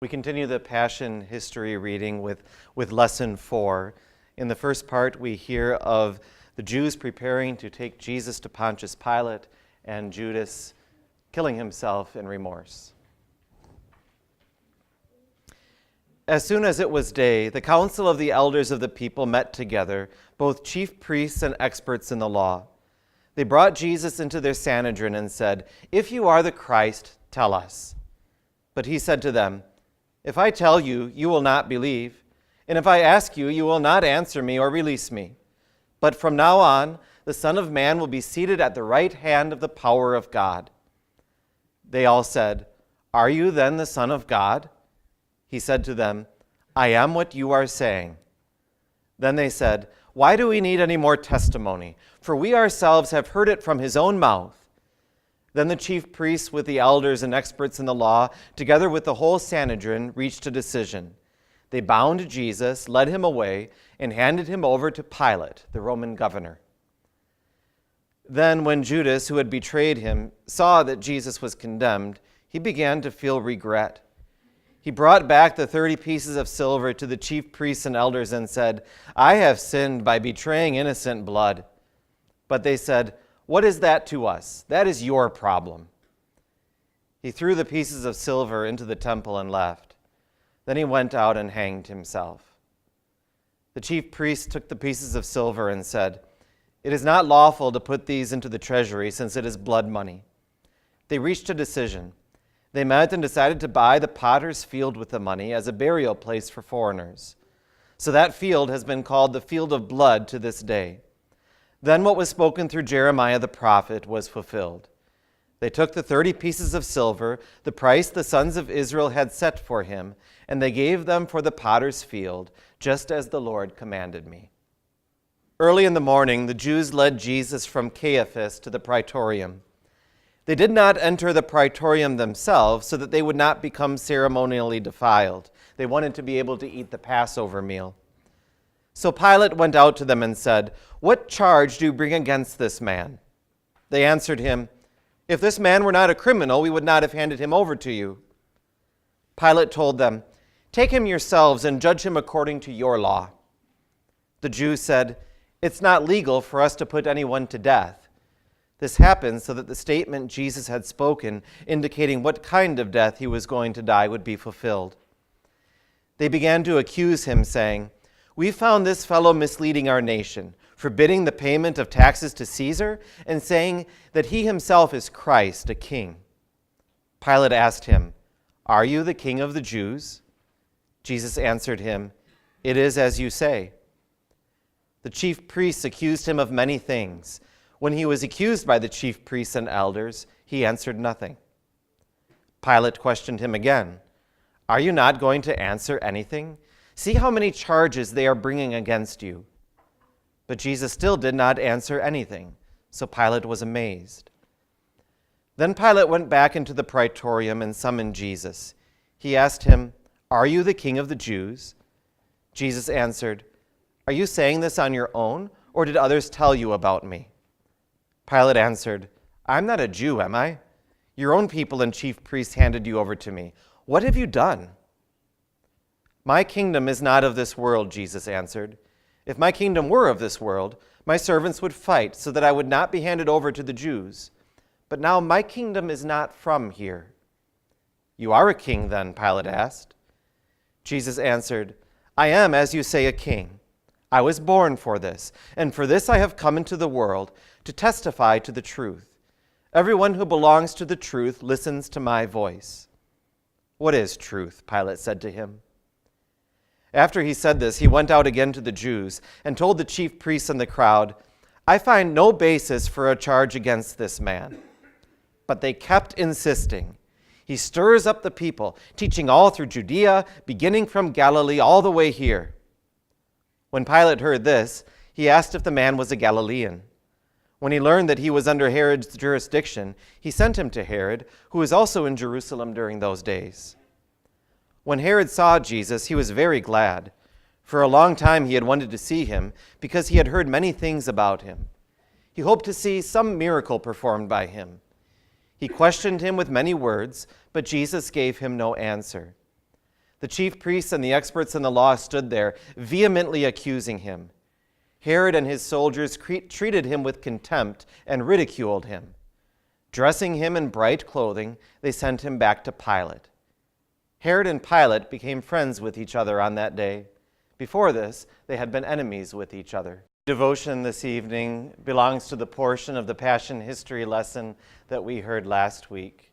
We continue the Passion history reading with Lesson 4. In the first part, we hear of the Jews preparing to take Jesus to Pontius Pilate and Judas killing himself in remorse. As soon as it was day, the council of the elders of the people met together, both chief priests and experts in the law. They brought Jesus into their Sanhedrin and said, "If you are the Christ, tell us." But he said to them, "If I tell you, you will not believe, and if I ask you, you will not answer me or release me. But from now on, the Son of Man will be seated at the right hand of the power of God." They all said, "Are you then the Son of God?" He said to them, "I am what you are saying." Then they said, "Why do we need any more testimony? For we ourselves have heard it from his own mouth." Then the chief priests with the elders and experts in the law, together with the whole Sanhedrin, reached a decision. They bound Jesus, led him away, and handed him over to Pilate, the Roman governor. Then when Judas, who had betrayed him, saw that Jesus was condemned, he began to feel regret. He brought back the 30 pieces of silver to the chief priests and elders and said, "I have sinned by betraying innocent blood." But they said, "What is that to us? That is your problem." He threw the pieces of silver into the temple and left. Then he went out and hanged himself. The chief priests took the pieces of silver and said, "It is not lawful to put these into the treasury, since it is blood money." They reached a decision. They met and decided to buy the potter's field with the money as a burial place for foreigners. So that field has been called the Field of Blood to this day. Then what was spoken through Jeremiah the prophet was fulfilled. They took the 30 pieces of silver, the price the sons of Israel had set for him, and they gave them for the potter's field, just as the Lord commanded me. Early in the morning, the Jews led Jesus from Caiaphas to the praetorium. They did not enter the praetorium themselves so that they would not become ceremonially defiled. They wanted to be able to eat the Passover meal. So Pilate went out to them and said, "What charge do you bring against this man?" They answered him, "If this man were not a criminal, we would not have handed him over to you." Pilate told them, "Take him yourselves and judge him according to your law." The Jews said, "It's not legal for us to put anyone to death." This happened so that the statement Jesus had spoken, indicating what kind of death he was going to die, would be fulfilled. They began to accuse him, saying, "We found this fellow misleading our nation, forbidding the payment of taxes to Caesar, and saying that he himself is Christ, a king." Pilate asked him, "Are you the king of the Jews?" Jesus answered him, "It is as you say." The chief priests accused him of many things. When he was accused by the chief priests and elders, he answered nothing. Pilate questioned him again, "Are you not going to answer anything? See how many charges they are bringing against you." But Jesus still did not answer anything, so Pilate was amazed. Then Pilate went back into the praetorium and summoned Jesus. He asked him, "Are you the king of the Jews?" Jesus answered, "Are you saying this on your own, or did others tell you about me?" Pilate answered, "I'm not a Jew, am I? Your own people and chief priests handed you over to me. What have you done?" "My kingdom is not of this world," Jesus answered. "If my kingdom were of this world, my servants would fight so that I would not be handed over to the Jews. But now my kingdom is not from here." "You are a king then?" Pilate asked. Jesus answered, "I am, as you say, a king. I was born for this, and for this I have come into the world, to testify to the truth. Everyone who belongs to the truth listens to my voice." "What is truth?" Pilate said to him. After he said this, he went out again to the Jews and told the chief priests and the crowd, "I find no basis for a charge against this man." But they kept insisting, "He stirs up the people, teaching all through Judea, beginning from Galilee all the way here." When Pilate heard this, he asked if the man was a Galilean. When he learned that he was under Herod's jurisdiction, he sent him to Herod, who was also in Jerusalem during those days. When Herod saw Jesus, he was very glad. For a long time he had wanted to see him, because he had heard many things about him. He hoped to see some miracle performed by him. He questioned him with many words, but Jesus gave him no answer. The chief priests and the experts in the law stood there, vehemently accusing him. Herod and his soldiers treated him with contempt and ridiculed him. Dressing him in bright clothing, they sent him back to Pilate. Herod and Pilate became friends with each other on that day. Before this, they had been enemies with each other. Devotion this evening belongs to the portion of the Passion history lesson that we heard last week.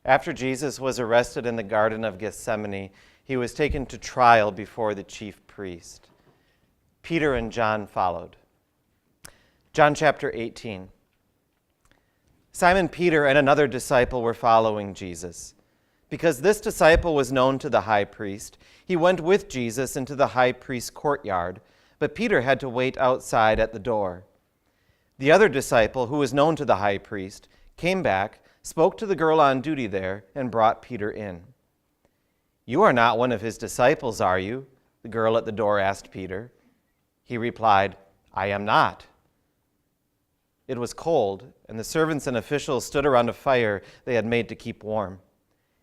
After Jesus was arrested in the Garden of Gethsemane, he was taken to trial before the chief priest. Peter and John followed. John chapter 18. Simon Peter and another disciple were following Jesus. Because this disciple was known to the high priest, he went with Jesus into the high priest's courtyard, but Peter had to wait outside at the door. The other disciple, who was known to the high priest, came back, spoke to the girl on duty there, and brought Peter in. "You are not one of his disciples, are you?" the girl at the door asked Peter. He replied, "I am not." It was cold, and the servants and officials stood around a fire they had made to keep warm.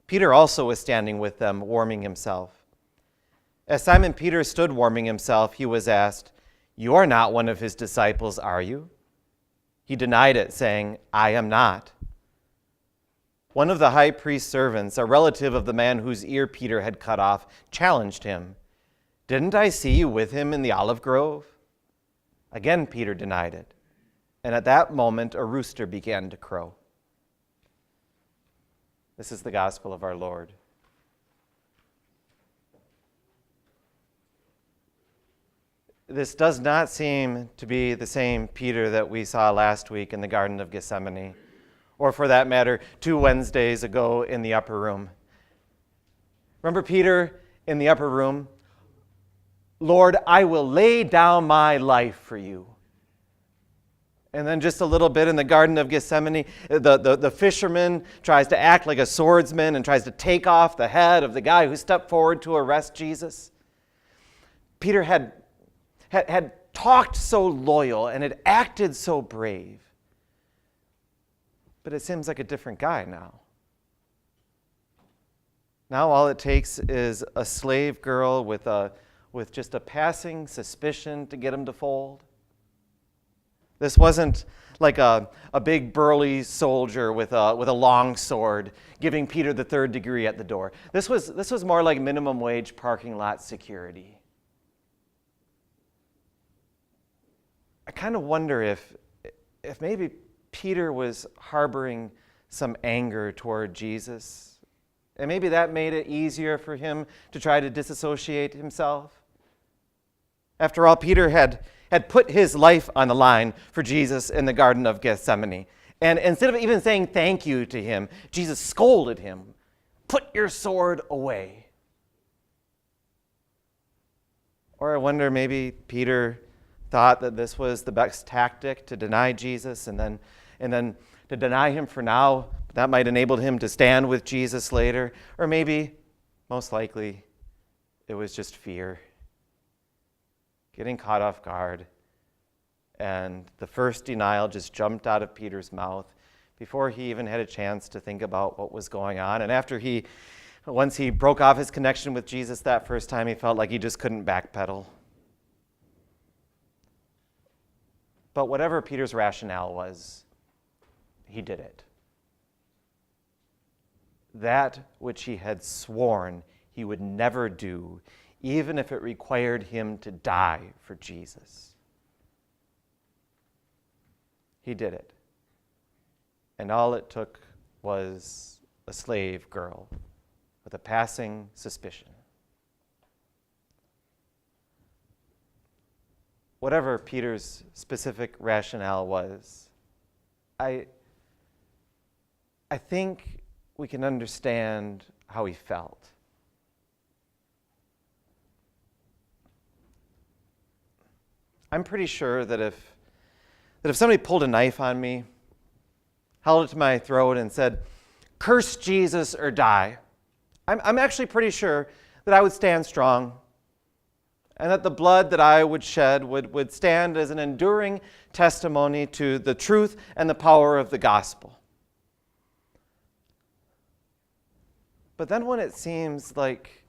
Peter also was standing with them, warming himself. As Simon Peter stood warming himself, he was asked, "You are not one of his disciples, are you?" He denied it, saying, "I am not." One of the high priest's servants, a relative of the man whose ear Peter had cut off, challenged him, "Didn't I see you with him in the olive grove?" Again, Peter denied it. And at that moment, a rooster began to crow. This is the gospel of our Lord. This does not seem to be the same Peter that we saw last week in the Garden of Gethsemane, or for that matter, 2 Wednesdays ago in the upper room. Remember Peter in the upper room? "Lord, I will lay down my life for you." And then just a little bit in the Garden of Gethsemane, the fisherman tries to act like a swordsman and tries to take off the head of the guy who stepped forward to arrest Jesus. Peter had talked so loyal and had acted so brave. But it seems like a different guy now. Now all it takes is a slave girl with just a passing suspicion to get him to fold. This wasn't like a big burly soldier with a long sword giving Peter the 3rd degree at the door. This was more like minimum wage parking lot security. I kind of wonder if maybe Peter was harboring some anger toward Jesus, and maybe that made it easier for him to try to disassociate himself. After all, Peter had put his life on the line for Jesus in the Garden of Gethsemane. And instead of even saying thank you to him, Jesus scolded him, "Put your sword away." Or I wonder, maybe Peter thought that this was the best tactic to deny Jesus, and then to deny him for now. That might enable him to stand with Jesus later. Or maybe, most likely, it was just fear. Getting caught off guard, and the first denial just jumped out of Peter's mouth before he even had a chance to think about what was going on. And once he broke off his connection with Jesus that first time, he felt like he just couldn't backpedal. But whatever Peter's rationale was, he did it. That which he had sworn he would never do, even if it required him to die for Jesus. He did it. And all it took was a slave girl with a passing suspicion. Whatever Peter's specific rationale was, I think we can understand how he felt. I'm pretty sure that if somebody pulled a knife on me, held it to my throat and said, "Curse Jesus or die," I'm actually pretty sure that I would stand strong, and that the blood that I would shed would stand as an enduring testimony to the truth and the power of the gospel. But then when it seems like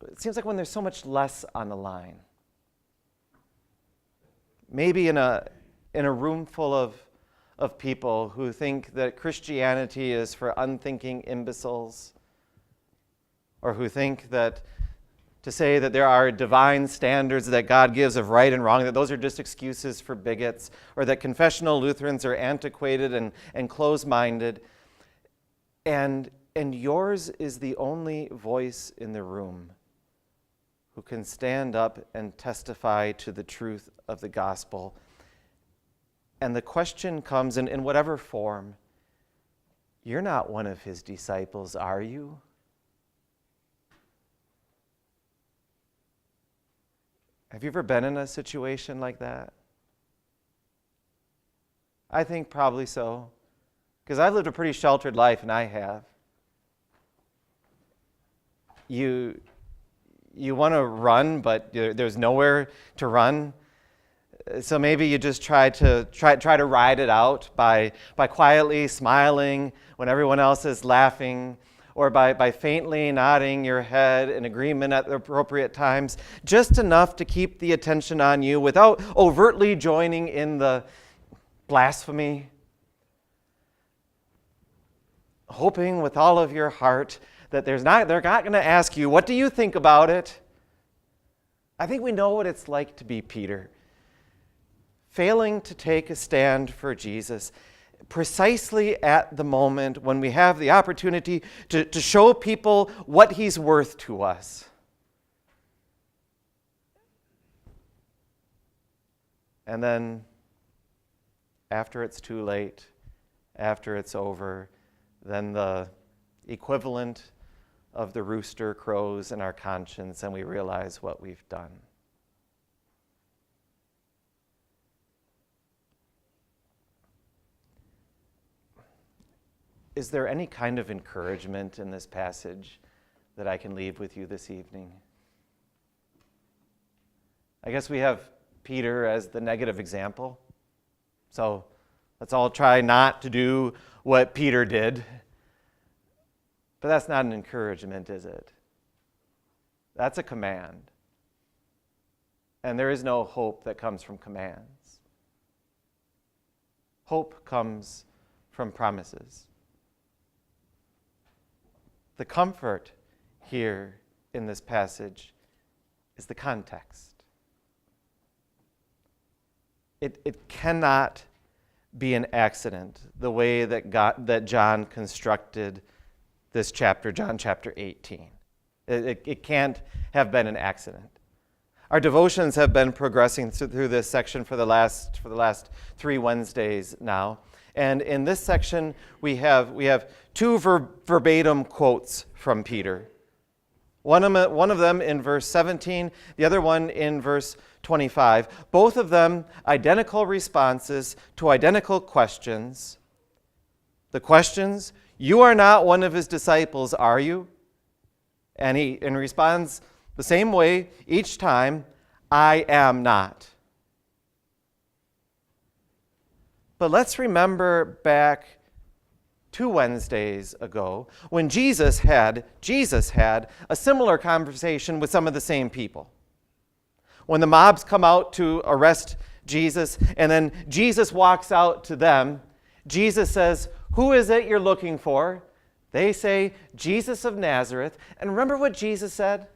it seems like when there's so much less on the line. Maybe in a room full of people who think that Christianity is for unthinking imbeciles, or who think that to say that there are divine standards that God gives of right and wrong, that those are just excuses for bigots, or that confessional Lutherans are antiquated and closed-minded. And yours is the only voice in the room who can stand up and testify to the truth of the gospel. And the question comes in whatever form, you're not one of his disciples, are you? Have you ever been in a situation like that? I think probably so, because I've lived a pretty sheltered life, and I have. You want to run, but there's nowhere to run. So maybe you just try to ride it out by quietly smiling when everyone else is laughing, or by faintly nodding your head in agreement at the appropriate times, just enough to keep the attention on you without overtly joining in the blasphemy, hoping with all of your heart that they're not going to ask you, what do you think about it? I think we know what it's like to be Peter, failing to take a stand for Jesus precisely at the moment when we have the opportunity to show people what he's worth to us. And then, after it's too late, after it's over, then the equivalent of the rooster crows in our conscience, and we realize what we've done. Is there any kind of encouragement in this passage that I can leave with you this evening? I guess we have Peter as the negative example. So let's all try not to do what Peter did. But that's not an encouragement, is it? That's a command. And there is no hope that comes from commands. Hope comes from promises. The comfort here in this passage is the context. It cannot be an accident, the way that John constructed this chapter, John chapter 18. It can't have been an accident. Our devotions have been progressing through this section for the last 3 Wednesdays now. And in this section, we have two verbatim quotes from Peter. One of them in verse 17, the other one in verse 25. Both of them identical responses to identical questions. The questions, you are not one of his disciples, are you? And he responds the same way each time, I am not. But let's remember back 2 Wednesdays ago when Jesus had a similar conversation with some of the same people. When the mobs come out to arrest Jesus, and then Jesus walks out to them, Jesus says, who is it you're looking for? They say, Jesus of Nazareth. And remember what Jesus said?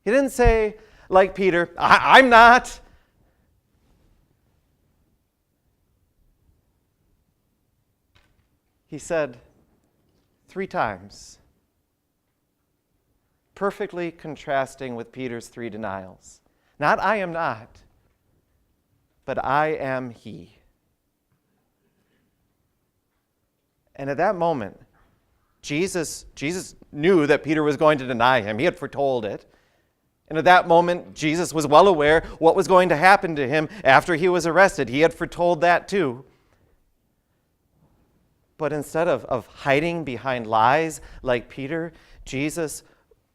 He didn't say, like Peter, I'm not. He said 3 times, perfectly contrasting with Peter's 3 denials. Not I am not, but I am he. And at that moment, Jesus knew that Peter was going to deny him. He had foretold it. And at that moment, Jesus was well aware what was going to happen to him after he was arrested. He had foretold that too. But instead of hiding behind lies like Peter, Jesus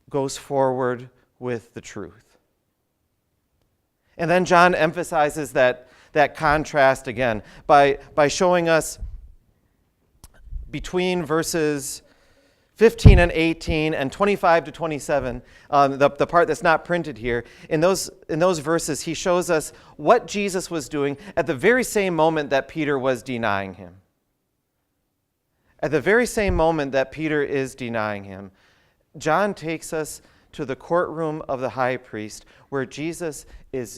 goes forward with the truth. And then John emphasizes that contrast again by showing us between verses 15 and 18 and 25 to 27, the part that's not printed here, in those verses, he shows us what Jesus was doing at the very same moment that Peter was denying him. At the very same moment that Peter is denying him, John takes us to the courtroom of the high priest, where Jesus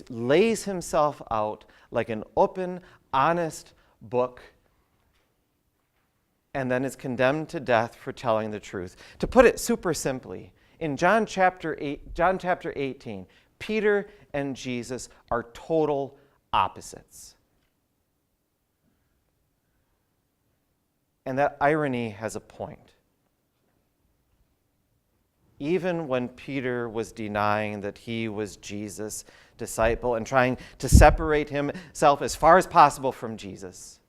lays himself out like an open, honest book, and then is condemned to death for telling the truth. To put it super simply, in John chapter 18, Peter and Jesus are total opposites. And that irony has a point. Even when Peter was denying that he was Jesus' disciple and trying to separate himself as far as possible from Jesus,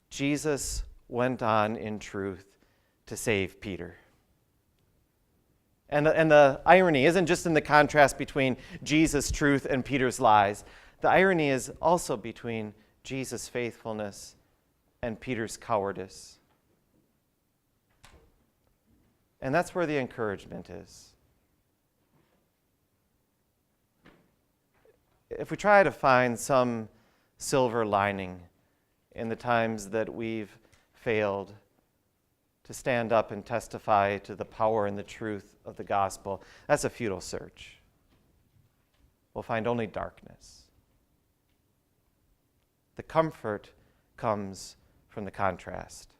Jesus went on in truth to save Peter. And the irony isn't just in the contrast between Jesus' truth and Peter's lies. The irony is also between Jesus' faithfulness and Peter's cowardice. And that's where the encouragement is. If we try to find some silver lining in the times that we've failed to stand up and testify to the power and the truth of the gospel, that's a futile search. We'll find only darkness. The comfort comes from the contrast.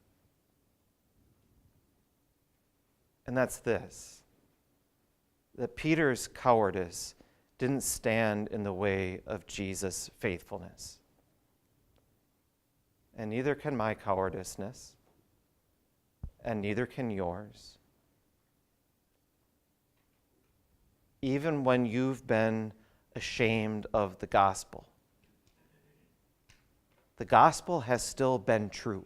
And that's this, that Peter's cowardice didn't stand in the way of Jesus' faithfulness. And neither can my cowardiceness, and neither can yours. Even when you've been ashamed of the gospel has still been true.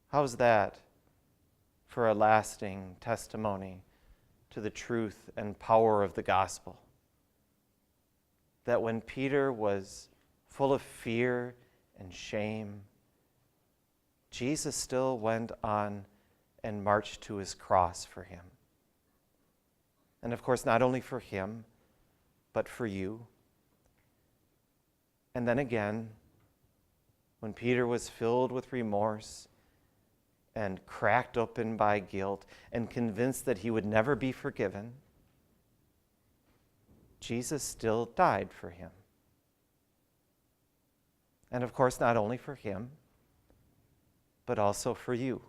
How's that for a lasting testimony to the truth and power of the gospel? That when Peter was full of fear and shame, Jesus still went on and marched to his cross for him. And of course, not only for him, but for you. And then again, when Peter was filled with remorse and cracked open by guilt and convinced that he would never be forgiven, Jesus still died for him. And of course, not only for him, but also for you.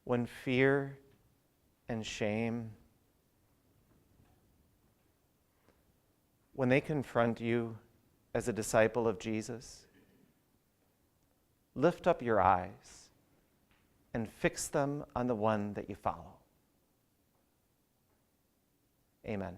When fear and shame, when they confront you as a disciple of Jesus, lift up your eyes and fix them on the one that you follow. Amen.